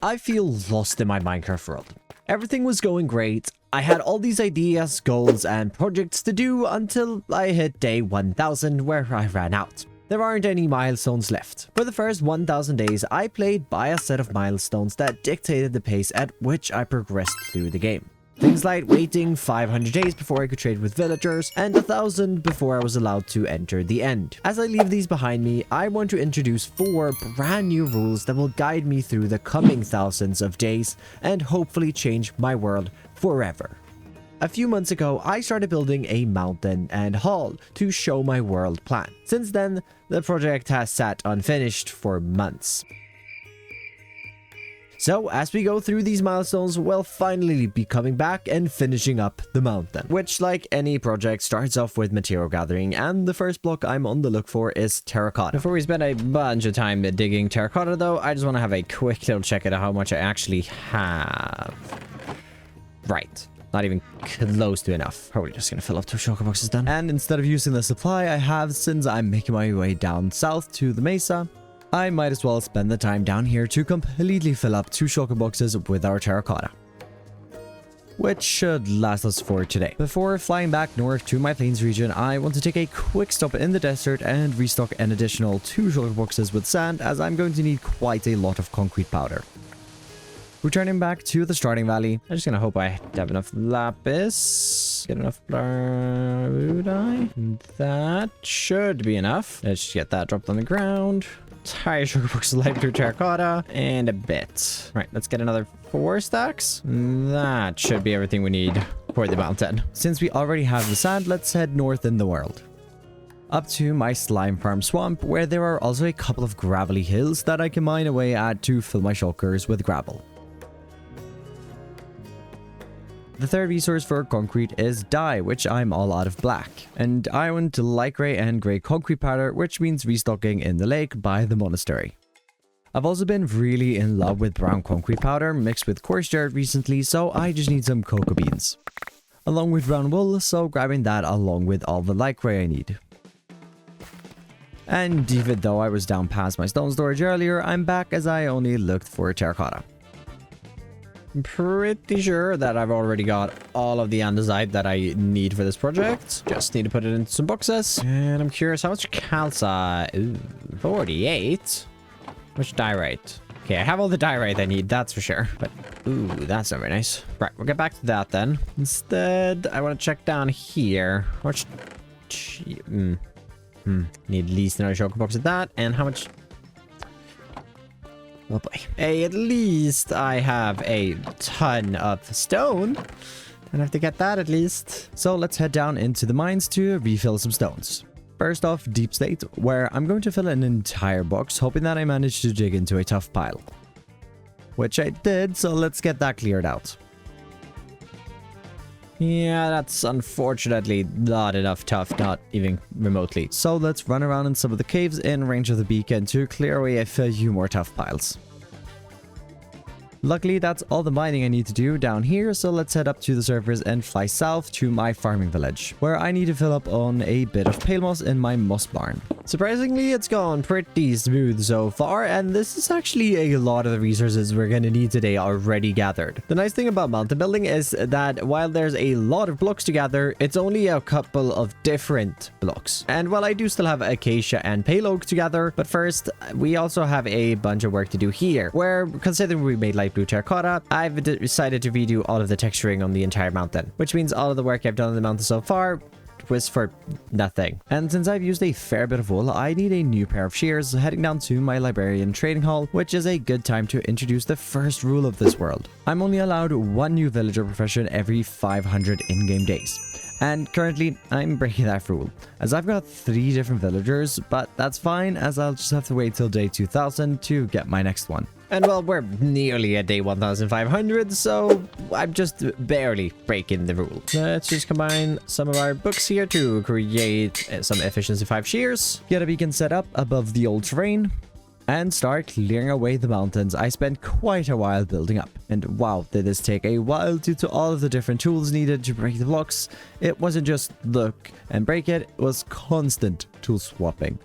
I feel lost in my Minecraft world. Everything was going great. I had all these ideas, goals, and projects to do until I hit day 1000 where I ran out. There aren't any milestones left. For the first 1000 days, I played by a set of milestones that dictated the pace at which I progressed through the game. Things like waiting 500 days before I could trade with villagers, and 1000 before I was allowed to enter the end. As I leave these behind me, I want to introduce 4 brand new rules that will guide me through the coming thousands of days and hopefully change my world forever. A few months ago, I started building a mountain and hall to show my world plan. Since then, the project has sat unfinished for months. So, as we go through these milestones, we'll finally be coming back and finishing up the mountain, which, like any project, starts off with material gathering, and the first block I'm on the look for is terracotta. Before we spend a bunch of time digging terracotta, though, I just want to have a quick little check at how much I actually have. Right. Not even close to enough. Probably just gonna fill up 2 shulker boxes then. And instead of using the supply I have, since I'm making my way down south to the mesa, I might as well spend the time down here to completely fill up 2 shulker boxes with our terracotta, which should last us for today. Before flying back north to my plains region, I want to take a quick stop in the desert and restock an additional 2 shulker boxes with sand, as I'm going to need quite a lot of concrete powder. Returning back to the starting valley, I'm just gonna hope I have enough lapis. Get enough wood dye. That should be enough. Let's just get that dropped on the ground. Entire sugar box of light blue terracotta and a bit. Right, let's get another 4 stacks. That should be everything we need for the mountain. Since we already have the sand, let's head north in the world, up to my slime farm swamp, where there are also a couple of gravelly hills that I can mine away at to fill my shulkers with gravel. The third resource for concrete is dye, which I'm all out of black. And I want light grey and grey concrete powder, which means restocking in the lake by the monastery. I've also been really in love with brown concrete powder mixed with coarse dirt recently, so I just need some cocoa beans, along with brown wool, so grabbing that along with all the light grey I need. And even though I was down past my stone storage earlier, I'm back as I only looked for terracotta. I'm pretty sure that I've already got all of the andesite that I need for this project. Just need to put it into some boxes. And I'm curious how much calcite. Ooh, 48. Which diorite? Okay, I have all the diorite I need, that's for sure. But, ooh, that's not very nice. Right, we'll get back to that then. Instead, I want to check down here. How much... Need at least another shulker box of that. And how much... Oh boy. Hey, at least I have a ton of stone. I have to get that at least. So let's head down into the mines to refill some stones. First off, deep slate, where I'm going to fill an entire box, hoping that I manage to dig into a tough pile. Which I did, so let's get that cleared out. Yeah, that's unfortunately not enough tough, not even remotely. So let's run around in some of the caves in range of the beacon to clear away a few more tough piles. Luckily, that's all the mining I need to do down here, so let's head up to the surface and fly south to my farming village, where I need to fill up on a bit of pale moss in my moss barn. Surprisingly, it's gone pretty smooth so far, and this is actually a lot of the resources we're going to need today already gathered. The nice thing about mountain building is that while there's a lot of blocks to gather, it's only a couple of different blocks. And while I do still have acacia and pale oak to gather, but first, we also have a bunch of work to do here, where, considering we made light blue terracotta, I've decided to redo all of the texturing on the entire mountain, which means all of the work I've done on the mountain so far was for nothing. And since I've used a fair bit of wool, I need a new pair of shears, heading down to my librarian trading hall, which is a good time to introduce the first rule of this world. I'm only allowed 1 new villager profession every 500 in-game days. And currently, I'm breaking that rule, as I've got 3 different villagers, but that's fine, as I'll just have to wait till day 2000 to get my next one. And well, we're nearly at day 1500, so I'm just barely breaking the rule. Let's just combine some of our books here to create some efficiency 5 shears. Get a beacon set up above the old terrain, and start clearing away the mountains I spent quite a while building up. And wow, did this take a while due to all of the different tools needed to break the blocks. It wasn't just look and break it, it was constant tool swapping.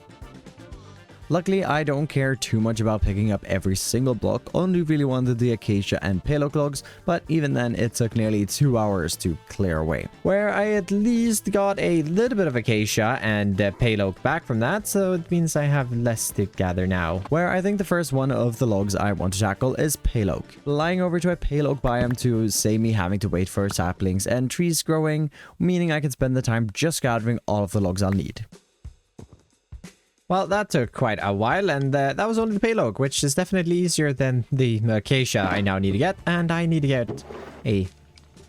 Luckily, I don't care too much about picking up every single block, only really wanted the acacia and pale oak logs, but even then it took nearly 2 hours to clear away. Where I at least got a little bit of acacia and pale oak back from that, so it means I have less to gather now. Where I think the first one of the logs I want to tackle is pale oak. Flying over to a pale oak biome to save me having to wait for saplings and trees growing, meaning I can spend the time just gathering all of the logs I'll need. Well, that took quite a while, and that was only the pale oak, which is definitely easier than the acacia I now need to get, and I need to get a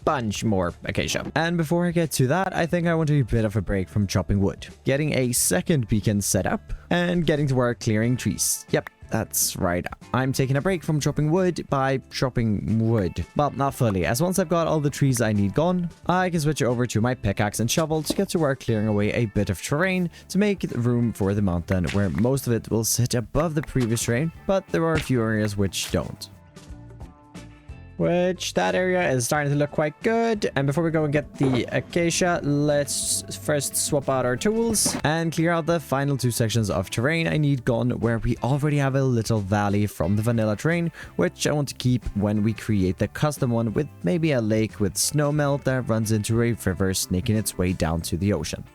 bunch more acacia. And before I get to that, I think I want to take a bit of a break from chopping wood, getting a second beacon set up, and getting to work clearing trees. Yep. That's right, I'm taking a break from chopping wood by chopping wood. Well, not fully, as once I've got all the trees I need gone, I can switch over to my pickaxe and shovel to get to work clearing away a bit of terrain to make room for the mountain, where most of it will sit above the previous terrain, but there are a few areas which don't. Which that area is starting to look quite good. And before we go and get the acacia, let's first swap out our tools and clear out the final 2 sections of terrain I need gone, where we already have a little valley from the vanilla terrain, which I want to keep when we create the custom one with maybe a lake with snow melt that runs into a river snaking its way down to the ocean.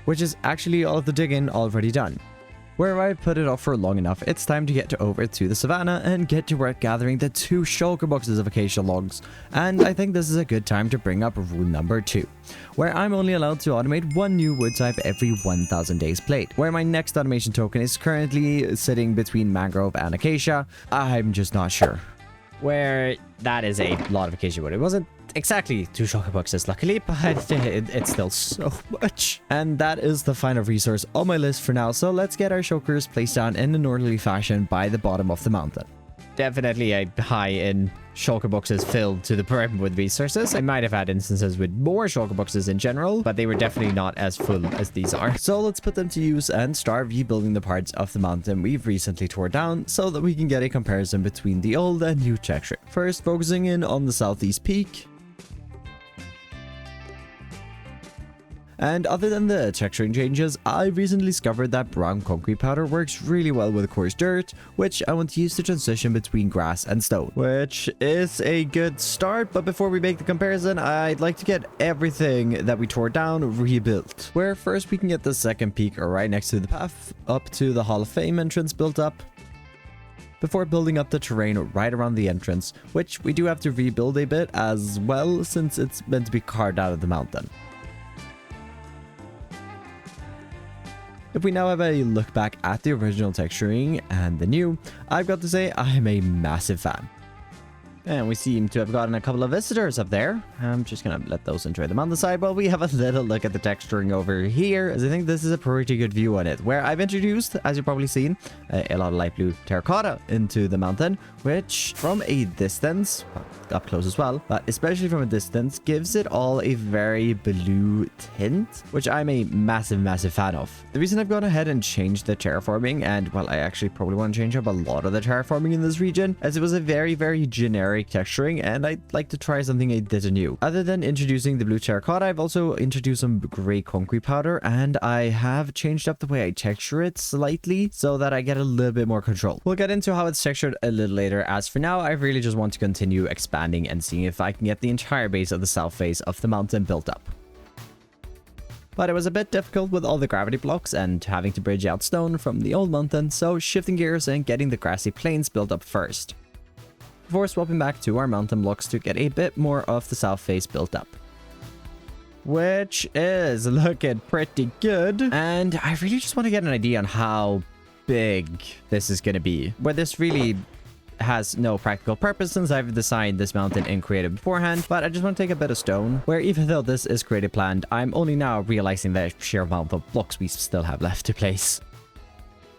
Which is actually all of the digging already done. Where I've put it off for long enough, it's time to get over to the savannah and get to work gathering the 2 shulker boxes of acacia logs. And I think this is a good time to bring up rule number 2, where I'm only allowed to automate 1 new wood type every 1000 days played. Where my next automation token is currently sitting between mangrove and acacia, I'm just not sure. Where that is a lot of acacia wood. It wasn't exactly 2 shulker boxes, luckily, but it's still so much. And that is the final resource on my list for now, so let's get our shulkers placed down in an orderly fashion by the bottom of the mountain. Definitely a high in shulker boxes filled to the brim with resources. I might have had instances with more shulker boxes in general, but they were definitely not as full as these are. So let's put them to use and start rebuilding the parts of the mountain we've recently tore down so that we can get a comparison between the old and new texture. First, focusing in on the southeast peak. And other than the texturing changes, I recently discovered that brown concrete powder works really well with coarse dirt, which I want to use to transition between grass and stone. Which is a good start, but before we make the comparison, I'd like to get everything that we tore down rebuilt. Where first we can get the second peak right next to the path up to the Hall of Fame entrance built up, before building up the terrain right around the entrance, which we do have to rebuild a bit as well since it's meant to be carved out of the mountain. If we now have a look back at the original texturing and the new, I've got to say I'm a massive fan. And we seem to have gotten a couple of visitors up there. I'm just gonna let those enjoy the mountainside while we have a little look at the texturing over here, as I think this is a pretty good view on it, where I've introduced, as you've probably seen, a lot of light blue terracotta into the mountain, which from a distance, up close as well, but especially from a distance, gives it all a very blue tint, which I'm a massive fan of. The reason I've gone ahead and changed the terraforming, and well, I actually probably want to change up a lot of the terraforming in this region, as it was a very generic texturing, and I'd like to try something a bit new. Other than introducing the blue terracotta, I've also introduced some gray concrete powder, and I have changed up the way I texture it slightly so that I get a little bit more control. We'll get into how it's textured a little later, as for now, I really just want to continue expanding and seeing if I can get the entire base of the south face of the mountain built up. But it was a bit difficult with all the gravity blocks and having to bridge out stone from the old mountain, so shifting gears and getting the grassy plains built up first, before swapping back to our mountain blocks to get a bit more of the south face built up. Which is looking pretty good. And I really just want to get an idea on how big this is going to be. Where this really has no practical purpose since I've designed this mountain in creative beforehand, but I just want to take a bit of stone, where even though this is creative planned, I'm only now realizing the sheer amount of blocks we still have left to place.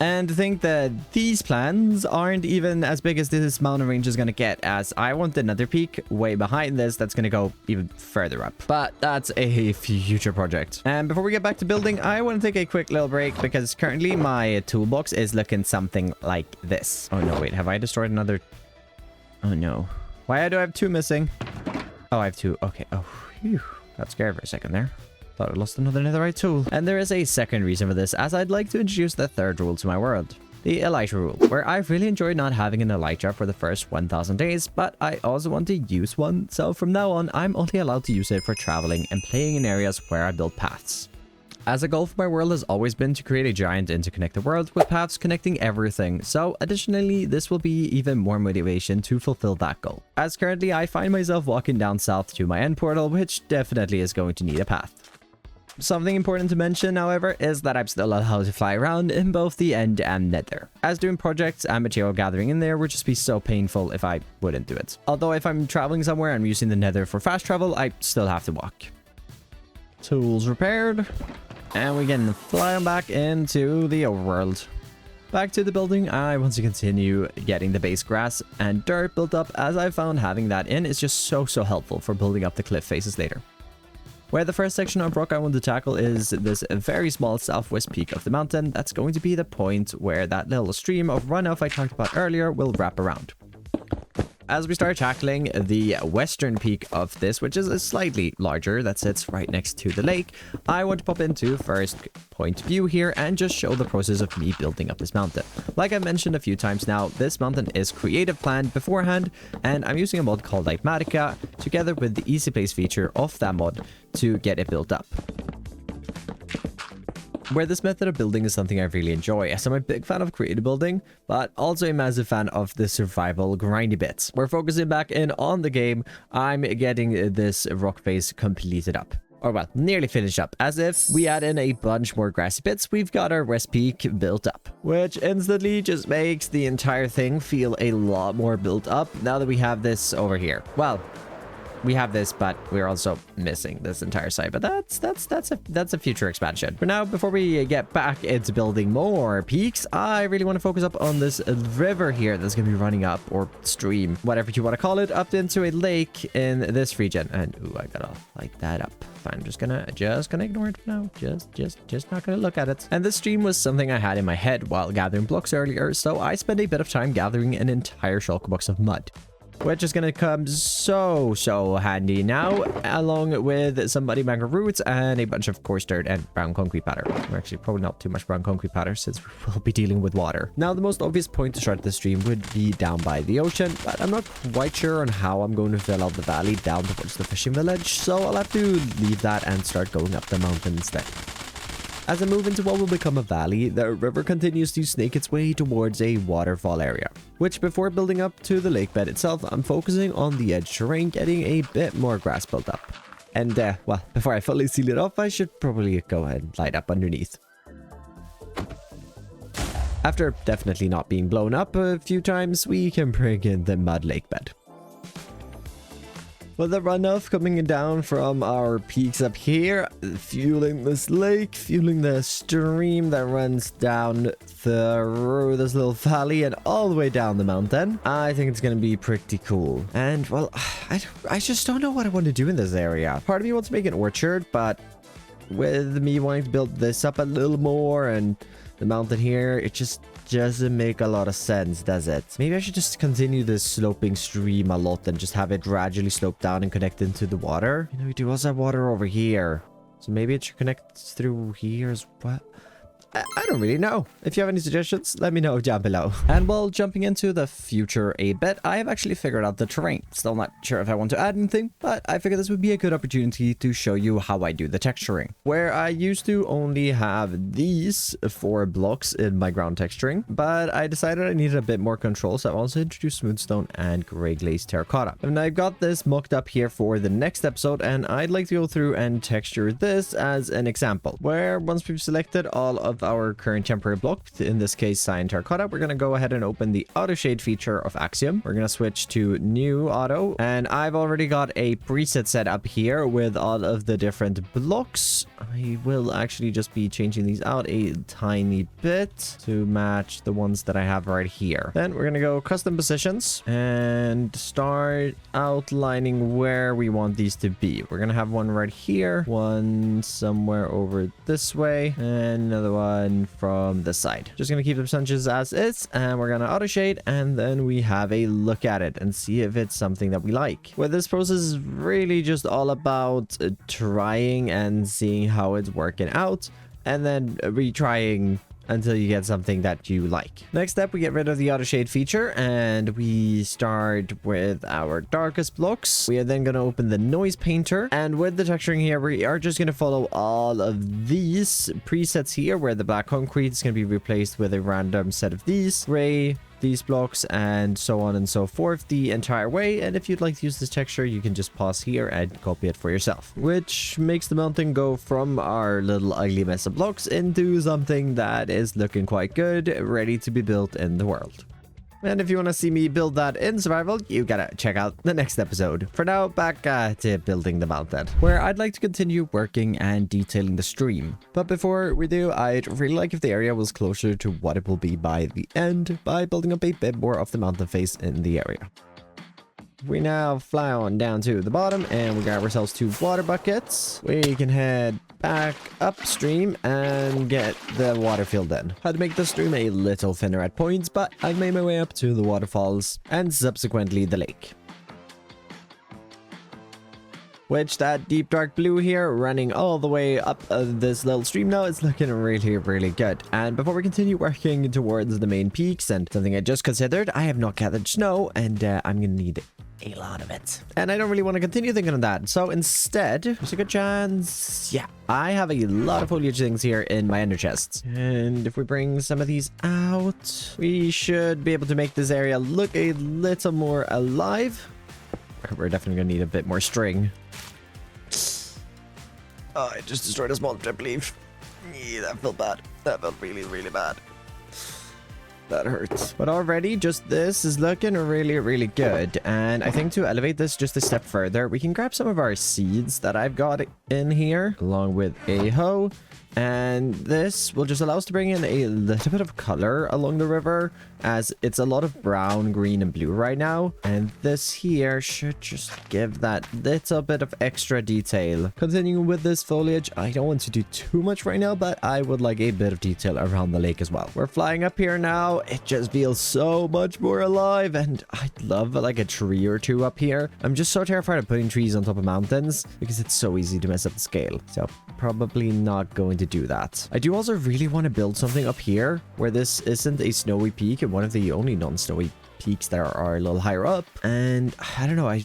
And to think that these plans aren't even as big as this mountain range is going to get, as I want another peak way behind this that's going to go even further up. But that's a future project. And before we get back to building, I want to take a quick little break because currently my toolbox is looking something like this. Oh no, wait, have I destroyed another? Oh no. Why do I have 2 missing? Oh, I have 2. Okay. Oh, phew. Got scared for a second there. Thought I lost another netherite tool. And there is a second reason for this, as I'd like to introduce the third rule to my world. The Elytra rule, where I've really enjoyed not having an Elytra for the first 1000 days, but I also want to use one, so from now on, I'm only allowed to use it for traveling and playing in areas where I build paths. As a goal for my world has always been to create a giant interconnected world with paths connecting everything, so additionally, this will be even more motivation to fulfill that goal. As currently, I find myself walking down south to my end portal, which definitely is going to need a path. Something important to mention, however, is that I'm still allowed to fly around in both the end and nether, as doing projects and material gathering in there would just be so painful if I wouldn't do it. Although if I'm traveling somewhere and I'm using the nether for fast travel, I still have to walk. Tools repaired, and we can fly back into the overworld. Back to the building, I want to continue getting the base grass and dirt built up, as I found having that in is just so helpful for building up the cliff faces later. Where the first section of rock I want to tackle is this very small southwest peak of the mountain. That's going to be the point where that little stream of runoff I talked about earlier will wrap around. As we start tackling the western peak of this, which is slightly larger, that sits right next to the lake, I want to pop into first point view here and just show the process of me building up this mountain. Like I mentioned a few times now, this mountain is creative planned beforehand, and I'm using a mod called Litematica together with the easy place feature of that mod to get it built up. Where this method of building is something I really enjoy, as I'm a big fan of creative building, but also a massive fan of the survival grindy bits. We're focusing back in on the game, I'm getting this rock face completed up. Or well, nearly finished up, as if we add in a bunch more grassy bits, we've got our west peak built up. Which instantly just makes the entire thing feel a lot more built up now that we have this over here. Well, we have this, but we're also missing this entire side. But that's a future expansion. For now, before we get back into building more peaks, I really want to focus up on this river here that's going to be running up, or stream, whatever you want to call it, up into a lake in this region. And ooh, I gotta light that up. I'm just gonna ignore it for now. Just not gonna look at it. And this stream was something I had in my head while gathering blocks earlier, so I spent a bit of time gathering an entire shulker box of mud, which is going to come so handy now, along with some muddy mangrove roots and a bunch of coarse dirt and brown concrete powder. Actually, probably not too much brown concrete powder, since we will be dealing with water. Now, the most obvious point to start the stream would be down by the ocean, but I'm not quite sure on how I'm going to fill out the valley down towards the fishing village, so I'll have to leave that and start going up the mountain instead. As I move into what will become a valley, the river continues to snake its way towards a waterfall area, which before building up to the lake bed itself, I'm focusing on the edge terrain, getting a bit more grass built up. And well, before I fully seal it off, I should probably go ahead and light up underneath. After definitely not being blown up a few times, we can bring in the mud lake bed. With the runoff coming down from our peaks up here, fueling this lake, fueling the stream that runs down through this little valley and all the way down the mountain, I think it's going to be pretty cool. And, well, I just don't know what I want to do in this area. Part of me wants to make an orchard, but with me wanting to build this up a little more and the mountain here, it just doesn't make a lot of sense, does it? Maybe I should just continue this sloping stream a lot and just have it gradually slope down and connect into the water. You know, we do also have water over here, so maybe it should connect through here as well. I don't really know. If you have any suggestions, let me know down below. And while jumping into the future a bit, I have actually figured out the terrain. Still not sure if I want to add anything, but I figured this would be a good opportunity to show you how I do the texturing. Where I used to only have these 4 blocks in my ground texturing, but I decided I needed a bit more control, so I've also introduced smoothstone and gray glazed terracotta. And I've got this mocked up here for the next episode, and I'd like to go through and texture this as an example, where once we've selected all of our current temporary block, in this case cyan terracotta, we're going to go ahead and open the auto shade feature of Axiom. We're going to switch to new auto, and I've already got a preset set up here with all of the different blocks. I will actually just be changing these out a tiny bit to match the ones that I have right here. Then we're going to go custom positions and start outlining where we want these to be. We're going to have one right here, one somewhere over this way, and another one one from this side. Just gonna keep the percentages as is, and we're gonna auto shade, and then we have a look at it and see if it's something that we like. Well, this process is really just all about trying and seeing how it's working out, and then retrying until you get something that you like. Next step, we get rid of the auto shade feature, and we start with our darkest blocks. We are then going to open the noise painter, and with the texturing here, we are just going to follow all of these presets here, where the black concrete is going to be replaced with a random set of these gray, these blocks, and so on and so forth the entire way. And if you'd like to use this texture, you can just pause here and copy it for yourself, which makes the mountain go from our little ugly mess of blocks into something that is looking quite good, ready to be built in the world. And if you want to see me build that in survival, you gotta check out the next episode. For now, back to building the mountain, where I'd like to continue working and detailing the stream. But before we do, I'd really like if the area was closer to what it will be by the end, by building up a bit more of the mountain face in the area. We now fly on down to the bottom, and we grab ourselves 2 water buckets. We can head back upstream and get the water filled in. Had to make the stream a little thinner at points, but I made my way up to the waterfalls and subsequently the lake. Which that deep dark blue here running all the way up this little stream now is looking really good. And before we continue working towards the main peaks and something I just considered, I have not gathered snow, and I'm gonna need a lot of it. And I don't really want to continue thinking of that. So instead, there's a good chance. Yeah, I have a lot of foliage things here in my ender chests. And if we bring some of these out, we should be able to make this area look a little more alive. We're definitely gonna need a bit more string. Oh, I just destroyed a small drip leaf. Yeah, that felt bad. That felt really bad. That hurts. But already, just this is looking really good. And I think to elevate this just a step further, we can grab some of our seeds that I've got in here, along with a hoe. And this will just allow us to bring in a little bit of color along the river, as it's a lot of brown, green, and blue right now. And this here should just give that little bit of extra detail. Continuing with this foliage, I don't want to do too much right now, but I would like a bit of detail around the lake as well. We're flying up here now. It just feels so much more alive, and I'd love like a tree or two up here. I'm just so terrified of putting trees on top of mountains because it's so easy to mess up the scale. So probably not going to do that. I do also really want to build something up here where this isn't a snowy peak and one of the only non-snowy peaks that are a little higher up. And I don't know, I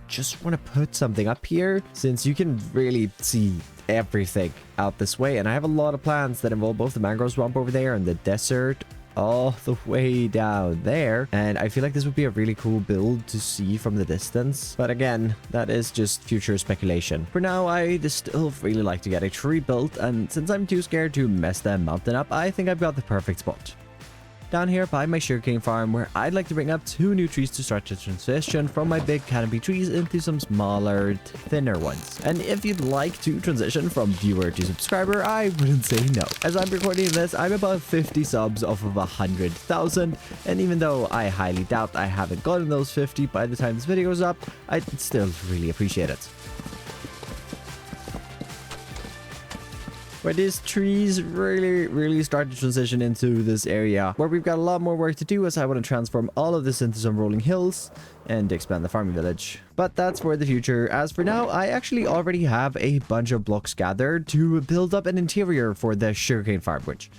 just want to put something up here since you can really see everything out this way. And I have a lot of plans that involve both the mangrove swamp over there and the desert all the way down there, and I feel like this would be a really cool build to see from the distance. But again, that is just future speculation. For now, I'd still really like to get a tree built, and since I'm too scared to mess the mountain up, I think I've got the perfect spot. Down here by my sugarcane farm, where I'd like to bring up 2 new trees to start the transition from my big canopy trees into some smaller, thinner ones. And if you'd like to transition from viewer to subscriber, I wouldn't say no. As I'm recording this, I'm about 50 subs off of 100,000, and even though I highly doubt I haven't gotten those 50 by the time this video goes up, I'd still really appreciate it. Where these trees really start to transition into this area where we've got a lot more work to do, as I want to transform all of this into some rolling hills and expand the farming village. But that's for the future. As for now, I actually already have a bunch of blocks gathered to build up an interior for the sugarcane farm, which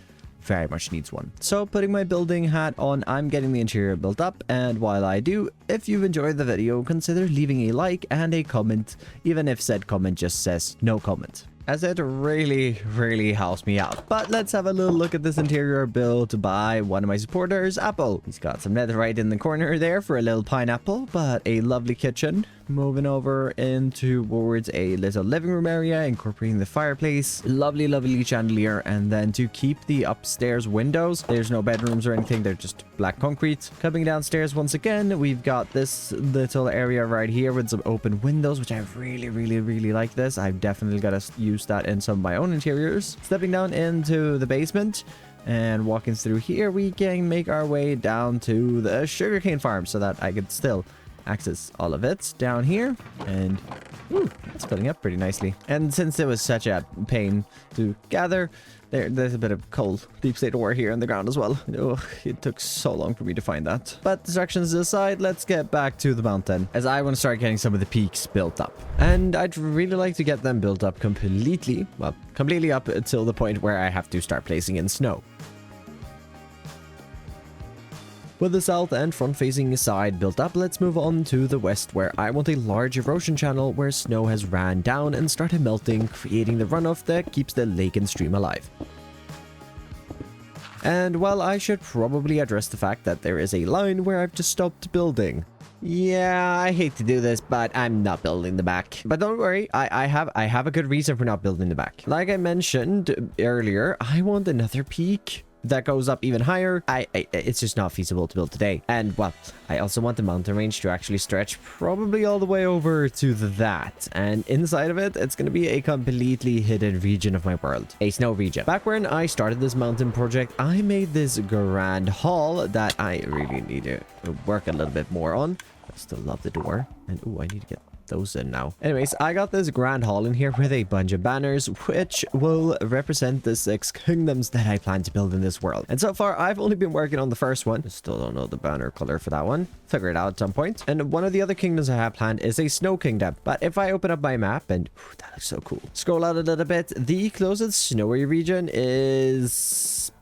very much needs one. So putting my building hat on, I'm getting the interior built up, and while I do, if you've enjoyed the video, consider leaving a like and a comment, even if said comment just says no comment, as it really helps me out. But let's have a little look at this interior built by one of my supporters, Apple. He's got some netherite in the corner there for a little pineapple, but a lovely kitchen. Moving over into towards a little living room area, incorporating the fireplace, lovely chandelier, and then to keep the upstairs windows, there's no bedrooms or anything, they're just black concrete. Coming downstairs once again, we've got this little area right here with some open windows, which I really like this. I've definitely got to use that in some of my own interiors. Stepping down into the basement and walking through here, we can make our way down to the sugarcane farm so that I could still access all of it down here. And it's filling up pretty nicely. And since it was such a pain to gather, There's a bit of coal deep state ore here in the ground as well. Ugh, it took so long for me to find that. But distractions aside, let's get back to the mountain, as I want to start getting some of the peaks built up. And I'd really like to get them built up completely up until the point where I have to start placing in snow. With the south and front-facing side built up, let's move on to the west, where I want a large erosion channel where snow has ran down and started melting, creating the runoff that keeps the lake and stream alive. And while I should probably address the fact that there is a line where I've just stopped building. Yeah, I hate to do this, but I'm not building the back. But don't worry, I have a good reason for not building the back. Like I mentioned earlier, I want another peak that goes up even higher. It's just not feasible to build today. And well, I also want the mountain range to actually stretch probably all the way over to that. And inside of it, it's going to be a completely hidden region of my world, a snow region. Back when I started this mountain project, I made this grand hall that I really need to work a little bit more on. I still love the door. And oh, I need to get those in now. Anyways, I got this grand hall in here with a bunch of banners, which will represent the 6 kingdoms that I plan to build in this world. And so far, I've only been working on the first one. I still don't know the banner color for that one. Figure it out at some point. And one of the other kingdoms I have planned is a snow kingdom. But if I open up my map, and ooh, that looks so cool. Scroll out a little bit. The closest snowy region is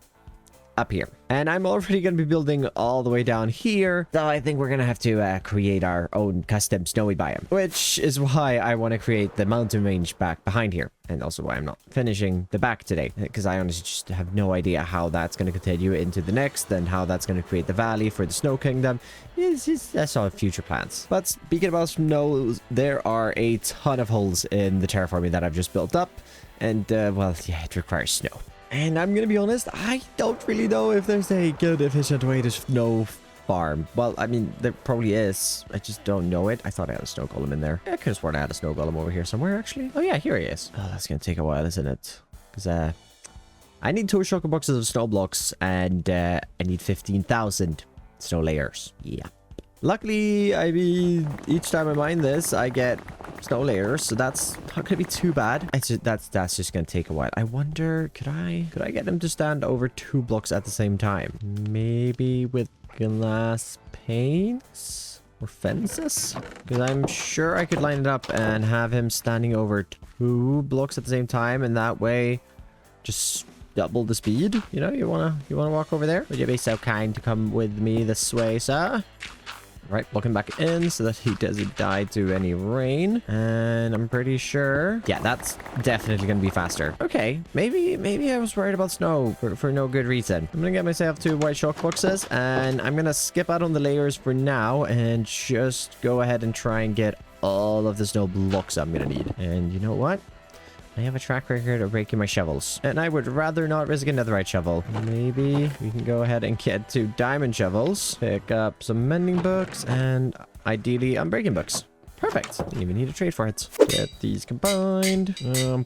up here. And I'm already going to be building all the way down here. So I think we're going to have to create our own custom snowy biome, which is why I want to create the mountain range back behind here. And also why I'm not finishing the back today, because I honestly just have no idea how that's going to continue into the next and how that's going to create the valley for the snow kingdom. That's all future plans. But speaking about snow, there are a ton of holes in the terraforming that I've just built up. And well, yeah, it requires snow. And I'm going to be honest, I don't really know if there's a good, efficient way to snow farm. Well, I mean, there probably is. I just don't know it. I thought I had a snow golem in there. I could have sworn I had a snow golem over here somewhere, actually. Oh, yeah, here he is. Oh, that's going to take a while, isn't it? Because I need 2 shulker boxes of snow blocks, and I need 15,000 snow layers. Yeah. Luckily, I mean, each time I mine this, I get snow layers, so that's not going to be too bad. That's just going to take a while. I wonder, could I get him to stand over 2 blocks at the same time? Maybe with glass panes or fences? Because I'm sure I could line it up and have him standing over 2 blocks at the same time, and that way, just double the speed. You know, you wanna walk over there? Would you be so kind to come with me this way, sir? Right, block him back in so that he doesn't die to any rain. And I'm pretty sure, yeah, that's definitely going to be faster. Okay, maybe I was worried about snow for no good reason. I'm going to get myself 2 white chalk boxes, and I'm going to skip out on the layers for now and just go ahead and try and get all of the snow blocks I'm going to need. And you know what? I have a track record of breaking my shovels, and I would rather not risk another right shovel. Maybe we can go ahead and get 2 diamond shovels, pick up some mending books, and ideally unbreaking books. Perfect. Didn't even need to trade for it. Get these combined.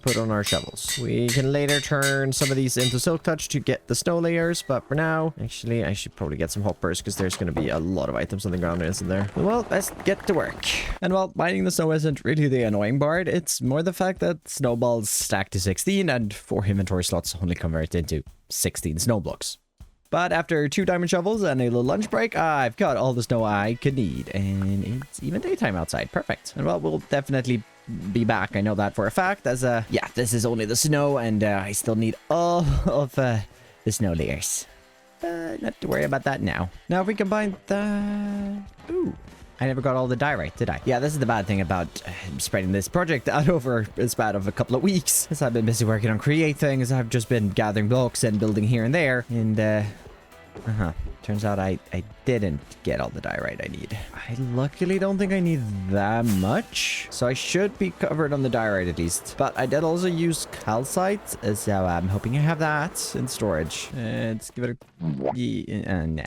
Put on our shovels. We can later turn some of these into silk touch to get the snow layers, but for now, actually, I should probably get some hoppers because there's going to be a lot of items on the ground, isn't there? Well, let's get to work. And while mining the snow isn't really the annoying part, it's more the fact that snowballs stack to 16 and 4 inventory slots only convert into 16 snow blocks. But after 2 diamond shovels and a little lunch break, I've got all the snow I could need. And it's even daytime outside. Perfect. And well, we'll definitely be back. I know that for a fact. As yeah, this is only the snow, and I still need all of the snow layers. Not to worry about that now. Now, if we combine that... Ooh. I never got all the dye right, did I? Yeah, this is the bad thing about spreading this project out over a span of a couple of weeks. As I've been busy working on create things, I've just been gathering blocks and building here and there. And, turns out I didn't get all the dye right I need. I luckily don't think I need that much. So I should be covered on the dye right at least. But I did also use calcite, so I'm hoping I have that in storage. Let's give it a... No.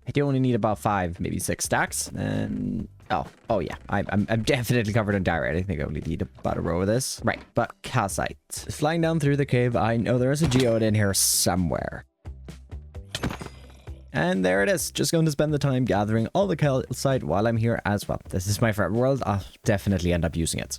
I do only need about 5, maybe 6 stacks. And oh yeah, I'm definitely covered in dye right. I think I only need about a row of this. Right, but calcite. Flying down through the cave, I know there is a geode in here somewhere. And there it is. Just going to spend the time gathering all the calcite while I'm here as well. This is my favorite world. I'll definitely end up using it.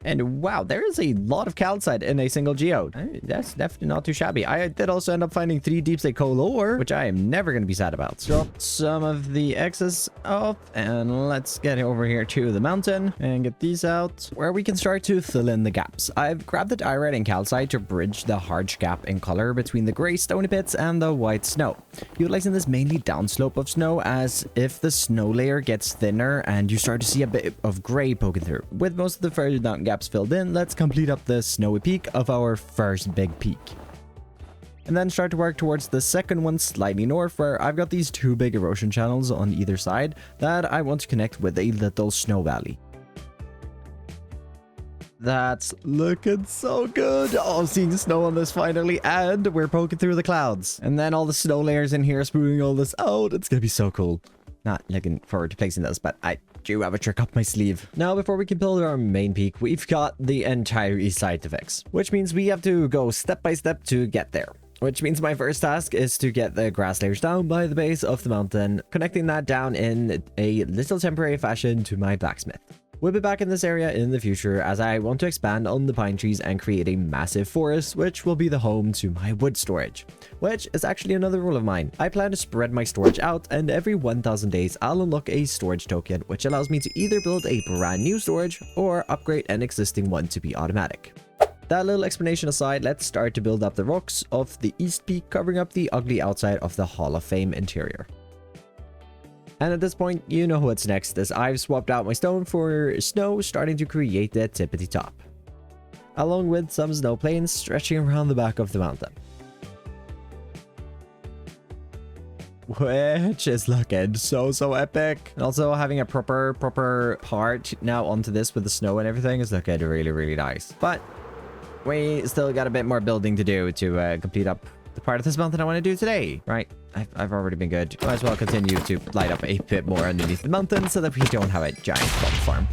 And wow, there is a lot of calcite in a single geode. That's definitely not too shabby. I did also end up finding 3 deep slate coal ore, which I am never going to be sad about. Drop some of the excess off, and let's get over here to the mountain and get these out, where we can start to fill in the gaps. I've grabbed the diorite and calcite to bridge the harsh gap in color between the gray stony pits and the white snow, utilizing this mainly downslope of snow, as if the snow layer gets thinner and you start to see a bit of gray poking through. With most of the further down gaps filled in, let's complete up the snowy peak of our first big peak. And then start to work towards the second one slightly north, where I've got these 2 big erosion channels on either side that I want to connect with a little snow valley. That's looking so good. Oh, seeing snow on this finally, and we're poking through the clouds. And then all the snow layers in here smoothing all this out. It's gonna be so cool. Not looking forward to placing this, but I do have a trick up my sleeve. Now, before we can build our main peak, we've got the entire east side to fix, which means we have to go step by step to get there. Which means my first task is to get the grass layers down by the base of the mountain, connecting that down in a little temporary fashion to my blacksmith. We'll be back in this area in the future, as I want to expand on the pine trees and create a massive forest, which will be the home to my wood storage, which is actually another rule of mine. I plan to spread my storage out, and every 1000 days I'll unlock a storage token, which allows me to either build a brand new storage or upgrade an existing one to be automatic. That little explanation aside, let's start to build up the rocks of the east peak, covering up the ugly outside of the Hall of Fame interior. And at this point, you know what's next, as I've swapped out my stone for snow, starting to create the tippity top, along with some snow plains stretching around the back of the mountain, which is looking so epic. And also having a proper part now onto this with the snow and everything is looking really nice. But we still got a bit more building to do to complete up the part of this mountain I want to do today, right? I've already been good. Might as well continue to light up a bit more underneath the mountain so that we don't have a giant farm.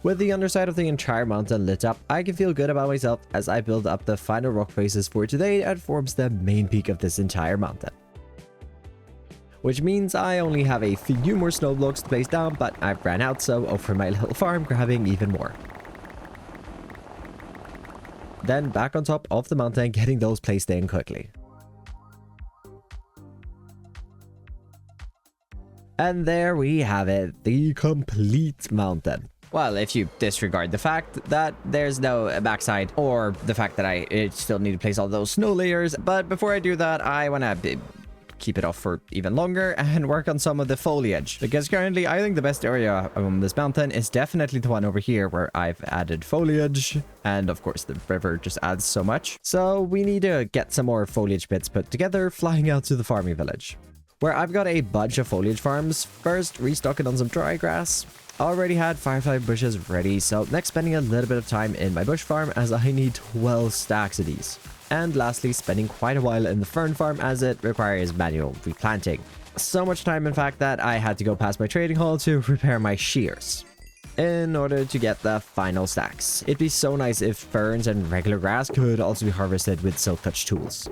With the underside of the entire mountain lit up, I can feel good about myself as I build up the final rock faces for today that forms the main peak of this entire mountain. Which means I only have a few more snow blocks to place down, but I've ran out, so over my little farm grabbing even more. Then back on top of the mountain, getting those placed in quickly. And there we have it, the complete mountain. Well, if you disregard the fact that there's no backside, or the fact that I still need to place all those snow layers. But before I do that, I want to keep it off for even longer and work on some of the foliage, because currently I think the best area on this mountain is definitely the one over here, where I've added foliage, and of course the river just adds so much. So we need to get some more foliage bits put together, flying out to the farming village, where I've got a bunch of foliage farms. First, restocking on some dry grass. Already had firefly bushes ready, so next spending a little bit of time in my bush farm, as I need 12 stacks of these. And lastly, spending quite a while in the fern farm, as it requires manual replanting. So much time, in fact, that I had to go past my trading hall to repair my shears in order to get the final stacks. It'd be so nice if ferns and regular grass could also be harvested with silk touch tools.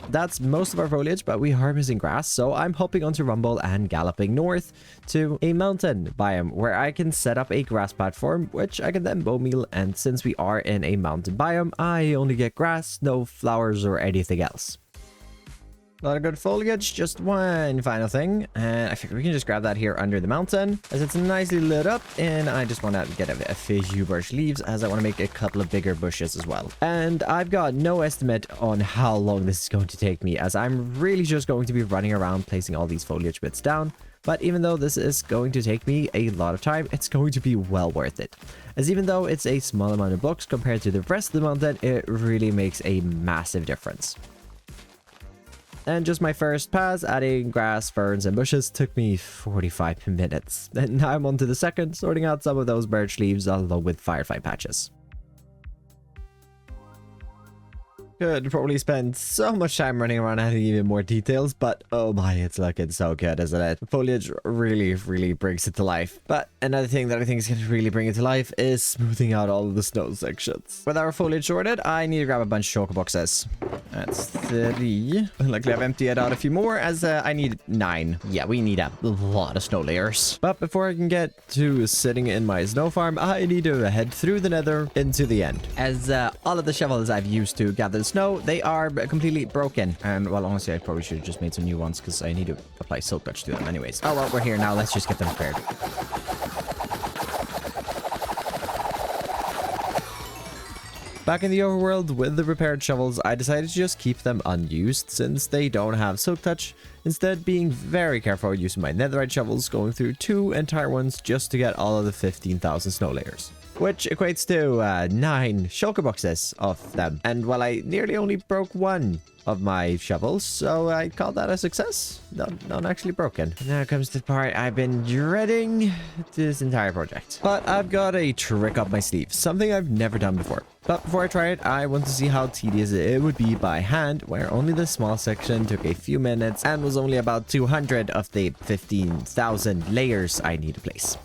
That's most of our foliage, but we are missing grass, so I'm hopping onto Rumble and galloping north to a mountain biome where I can set up a grass platform, which I can then bone meal. And since we are in a mountain biome, I only get grass, no flowers or anything else. A lot of good foliage, just one final thing, and I figure we can just grab that here under the mountain, as it's nicely lit up, and I just want to get a few birch leaves, as I want to make a couple of bigger bushes as well. And I've got no estimate on how long this is going to take me, as I'm really just going to be running around placing all these foliage bits down. But even though this is going to take me a lot of time, it's going to be well worth it, as even though it's a small amount of blocks compared to the rest of the mountain, it really makes a massive difference. And just my first pass, adding grass, ferns, and bushes, took me 45 minutes. And now I'm on to the second, sorting out some of those birch leaves along with firefly patches. Could probably spend so much time running around adding even more details, but oh my, it's looking so good, isn't it? The foliage really brings it to life. But another thing that I think is going to really bring it to life is smoothing out all of the snow sections. With our foliage sorted, I need to grab a bunch of choco boxes. That's 3. Luckily, I've emptied out a few more as I need 9. Yeah, we need a lot of snow layers. But before I can get to sitting in my snow farm, I need to head through the nether into the end. As all of the shovels I've used to gather snow, they are completely broken. And well, honestly, I probably should have just made some new ones because I need to apply silk touch to them anyways. Oh well, we're here now. Let's just get them repaired. Back in the overworld with the repaired shovels, I decided to just keep them unused since they don't have silk touch, instead being very careful using my netherite shovels, going through 2 entire ones just to get all of the 15,000 snow layers. Which equates to 9 shulker boxes of them. And well, I nearly only broke 1 of my shovels, so I call that a success. Not actually broken. Now comes the part I've been dreading this entire project. But I've got a trick up my sleeve, something I've never done before. But before I try it, I want to see how tedious it would be by hand, where only this small section took a few minutes and was only about 200 of the 15,000 layers I need to place.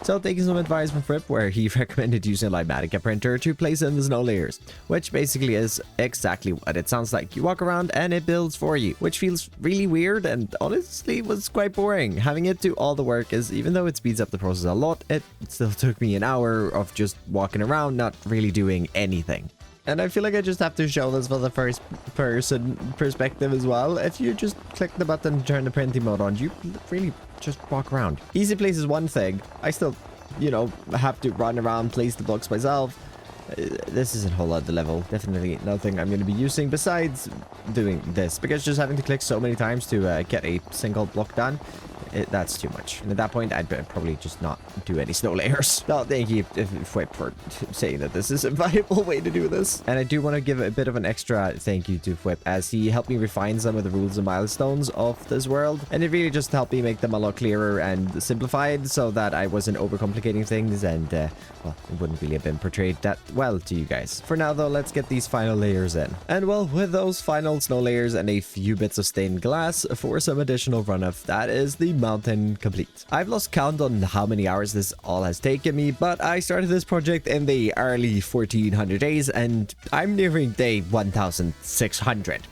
So taking some advice from Fripp, where he recommended using a Lighmatica printer to place in the snow layers, which basically is exactly what it sounds like. You walk around and it builds for you, which feels really weird and honestly was quite boring. Having it do all the work is, even though it speeds up the process a lot, it still took me an hour of just walking around, not really doing anything. And I feel like I just have to show this for the first person perspective as well. If you just click the button to turn the printing mode on, you really just walk around. Easy place is one thing. I still, you know, have to run around, place the blocks myself. This isn't a whole other level. Definitely nothing I'm going to be using besides doing this, because just having to click so many times to get a single block done, that's too much. And at that point, I'd probably just not do any snow layers. No, thank you, Fwip, for saying that this is a viable way to do this. And I do want to give a bit of an extra thank you to Fwip, as he helped me refine some of the rules and milestones of this world. And it really just helped me make them a lot clearer and simplified so that I wasn't overcomplicating things and, well, it wouldn't really have been portrayed that well to you guys. For now, though, let's get these final layers in. And well, with those final snow layers and a few bits of stained glass for some additional runoff, that is the mountain complete. I've lost count on how many hours this all has taken me, but I started this project in the early 1400 days and I'm nearing day 1600.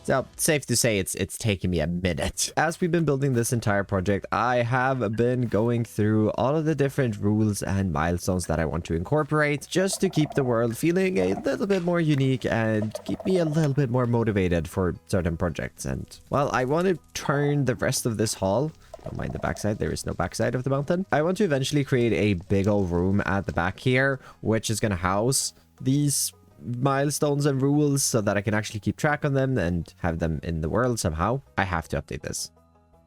So, safe to say it's taken me a minute. As we've been building this entire project, I have been going through all of the different rules and milestones that I want to incorporate just to keep the world feeling a little bit more unique and keep me a little bit more motivated for certain projects. And, well, I want to turn the rest of this hall. Don't mind the backside. There is no backside of the mountain. I want to eventually create a big old room at the back here, which is going to house these milestones and rules so that I can actually keep track of them and have them in the world somehow. I have to update this.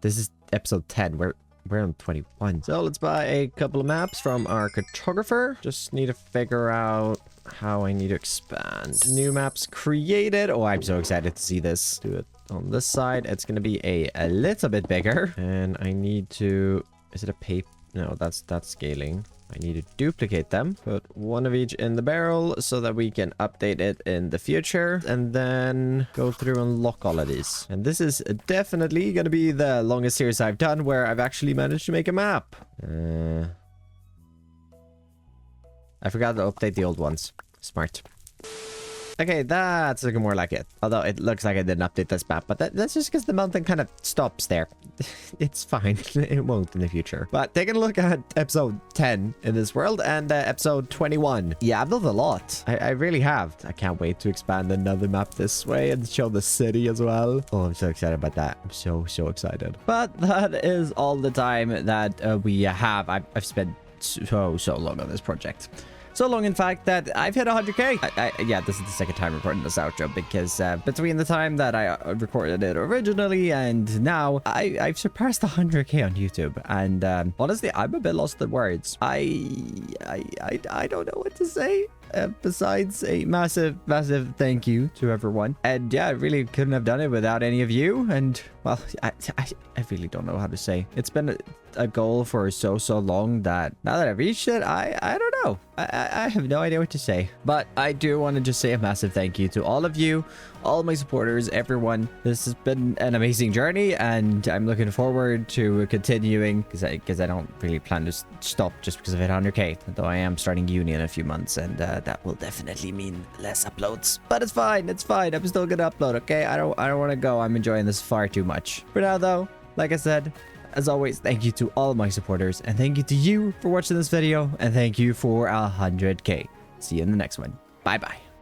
This is episode 10. We're on 21. So let's buy a couple of maps from our cartographer. Just need to figure out how I need to expand. New maps created. Oh, I'm so excited to see this. Do it on this side. It's going to be a little bit bigger. And I need to... Is it a paper? No, that's scaling. I need to duplicate them, put one of each in the barrel so that we can update it in the future, and then go through and lock all of these. And this is definitely going to be the longest series I've done where I've actually managed to make a map. I forgot to update the old ones. Smart. Okay, that's looking more like it. Although it looks like I didn't update this map, but that's just because the mountain kind of stops there. It's fine. It won't in the future. But taking a look at episode 10 in this world and episode 21. Yeah, I've done a lot. I really have. I can't wait to expand another map this way and show the city as well. Oh, I'm so excited about that. I'm so excited. But that is all the time that we have. I've spent so long on this project. So long, in fact, that I've hit 100k. Yeah, this is the second time recording this outro because between the time that I recorded it originally and now, I've surpassed 100k on YouTube. And honestly, I'm a bit lost in words. I don't know what to say. Besides a massive thank you to everyone. And yeah, I really couldn't have done it without any of you. And well, I really don't know how to say. It's been a goal for so long that now that I've reached it, I don't know. I have no idea what to say. But I do want to just say a massive thank you to all of you, all my supporters, everyone. This has been an amazing journey, and I'm looking forward to continuing because I don't really plan to stop just because of 800k. Though I am starting uni in a few months, and that will definitely mean less uploads. But it's fine. It's fine. I'm still gonna upload. Okay. I don't want to go. I'm enjoying this far too much. For now, though, like I said, as always, thank you to all my supporters, and thank you to you for watching this video, and thank you for 100k. See you in the next one. Bye bye.